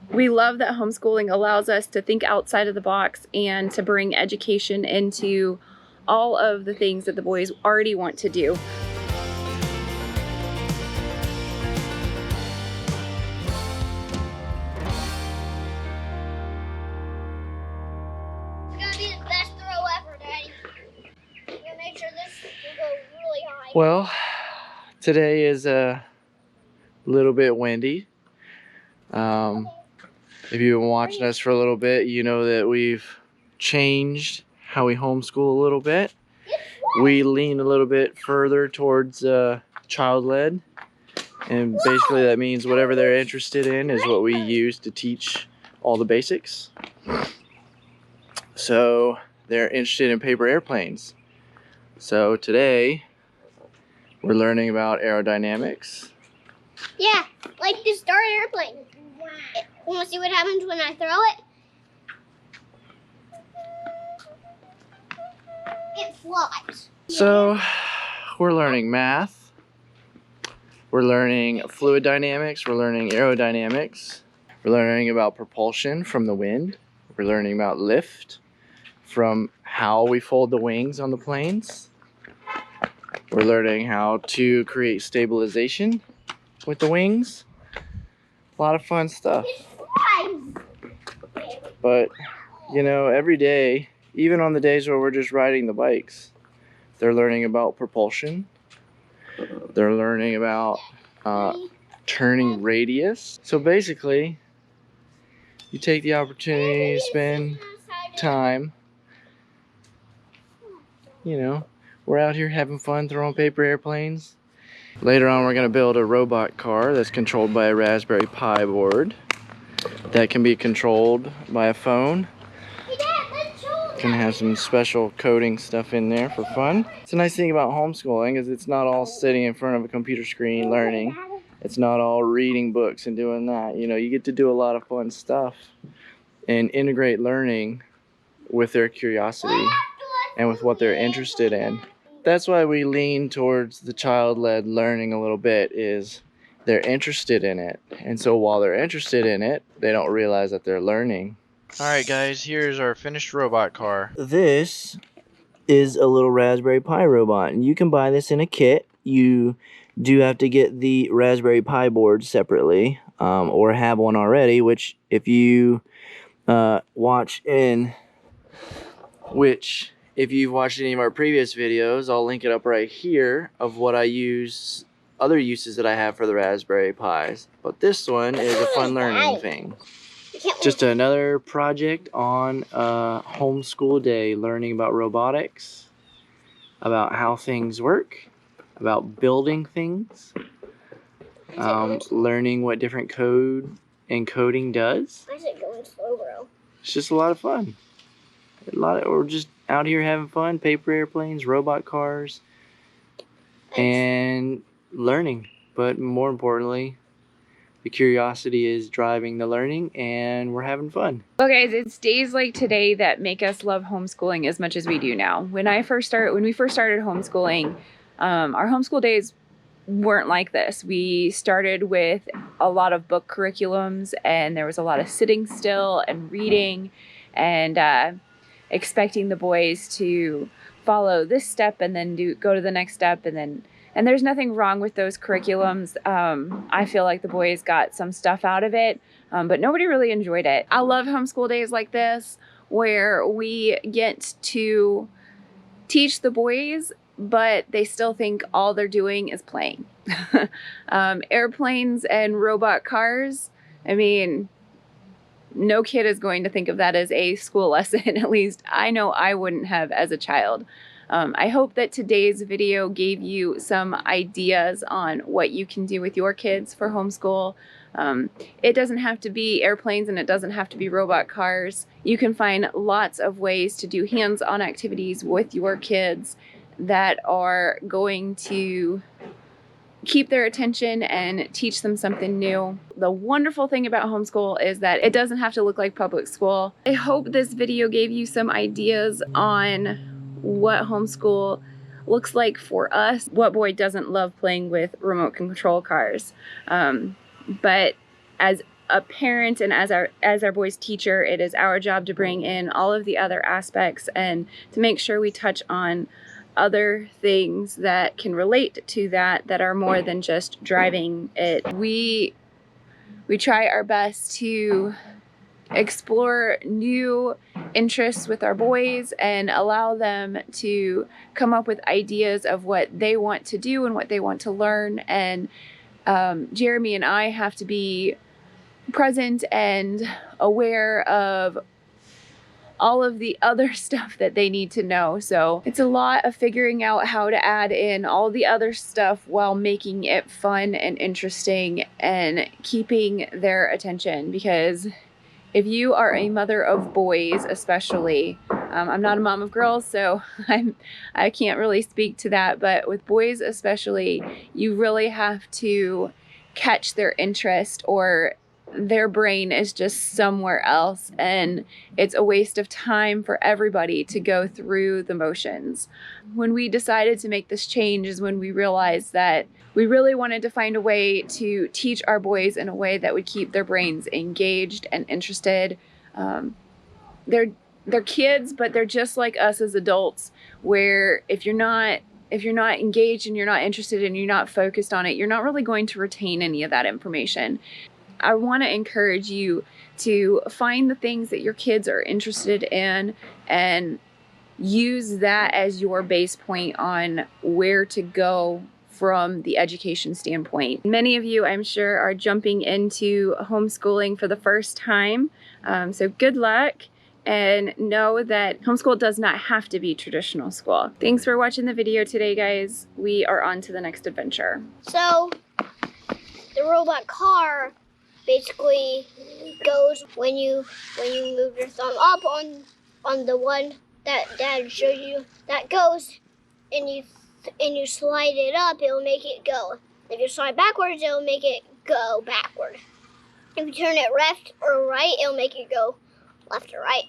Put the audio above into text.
We love that homeschooling allows us to think outside of the box and to bring education into all of the things that the boys already want to do. Well, today is a little bit windy. If you've been watching us for a little bit, you know that we've changed how we homeschool a little bit. We lean a little bit further towards child-led, and basically that means whatever they're interested in is what we use to teach all the basics. So they're interested in paper airplanes. So today we're learning about aerodynamics. Yeah, like this dart airplane. Want to see what happens when I throw it? It flies. So we're learning math. We're learning fluid dynamics. We're learning aerodynamics. We're learning about propulsion from the wind. We're learning about lift from how we fold the wings on the planes. We're learning how to create stabilization with the wings. A lot of fun stuff. But, you know, every day, even on the days where we're just riding the bikes, they're learning about propulsion. They're learning about turning radius. So basically, you take the opportunity to spend time, you know, we're out here having fun throwing paper airplanes. Later on, we're going to build a robot car that's controlled by a Raspberry Pi board that can be controlled by a phone. Can have some special coding stuff in there for fun. It's a nice thing about homeschooling is it's not all sitting in front of a computer screen learning. It's not all reading books and doing that. You know, you get to do a lot of fun stuff and integrate learning with their curiosity and with what they're interested in. That's why we lean towards the child-led learning a little bit, is they're interested in it. And so while they're interested in it, they don't realize that they're learning. Alright guys, here's our finished robot car. This is a little Raspberry Pi robot, and you can buy this in a kit. You do have to get the Raspberry Pi board separately, or have one already, which if you if you've watched any of our previous videos, I'll link it up right here of what I use, other uses that I have for the Raspberry Pis. But this one is a fun learning thing. Just another project on a homeschool day, learning about robotics, about how things work, about building things, learning what different code and coding does. Why is it going slow, bro? It's just a lot of fun. We're just out here having fun, paper airplanes, robot cars, and learning. But more importantly, the curiosity is driving the learning, and we're having fun. Well guys, it's days like today that make us love homeschooling as much as we do now. When we first started homeschooling, our homeschool days weren't like this. We started with a lot of book curriculums, and there was a lot of sitting still and reading and expecting the boys to follow this step and then go to the next step, and there's nothing wrong with those curriculums. I feel like the boys got some stuff out of it, but nobody really enjoyed it. I love homeschool days like this where we get to teach the boys, but they still think all they're doing is playing. Airplanes and robot cars, I mean, no kid is going to think of that as a school lesson. At least I know I wouldn't have as a child. I hope that today's video gave you some ideas on what you can do with your kids for homeschool. It doesn't have to be airplanes and it doesn't have to be robot cars. You can find lots of ways to do hands-on activities with your kids that are going to keep their attention and teach them something new. The wonderful thing about homeschool is that it doesn't have to look like public school. I hope this video gave you some ideas on what homeschool looks like for us. What boy doesn't love playing with remote control cars? But as a parent and as our boys' teacher, it is our job to bring in all of the other aspects and to make sure we touch on other things that can relate to that are more than just driving it. We try our best to explore new interests with our boys and allow them to come up with ideas of what they want to do and what they want to learn. And Jeremy and I have to be present and aware of all of the other stuff that they need to know. So it's a lot of figuring out how to add in all the other stuff while making it fun and interesting and keeping their attention. Because if you are a mother of boys, especially, I'm not a mom of girls, so I can't really speak to that, but with boys especially, you really have to catch their interest or their brain is just somewhere else, and it's a waste of time for everybody to go through the motions. When we decided to make this change is when we realized that we really wanted to find a way to teach our boys in a way that would keep their brains engaged and interested. They're kids, but they're just like us as adults, where if you're not engaged and you're not interested and you're not focused on it, you're not really going to retain any of that information. I want to encourage you to find the things that your kids are interested in and use that as your base point on where to go from the education standpoint. Many of you, I'm sure, are jumping into homeschooling for the first time. So good luck, and know that homeschool does not have to be traditional school. Thanks for watching the video today, guys. We are on to the next adventure. So the robot car basically goes when you move your thumb up on the one that Dad showed you, that goes, and you slide it up, it'll make it go. If you slide backwards, it'll make it go backward. If you turn it left or right, it'll make it go left or right.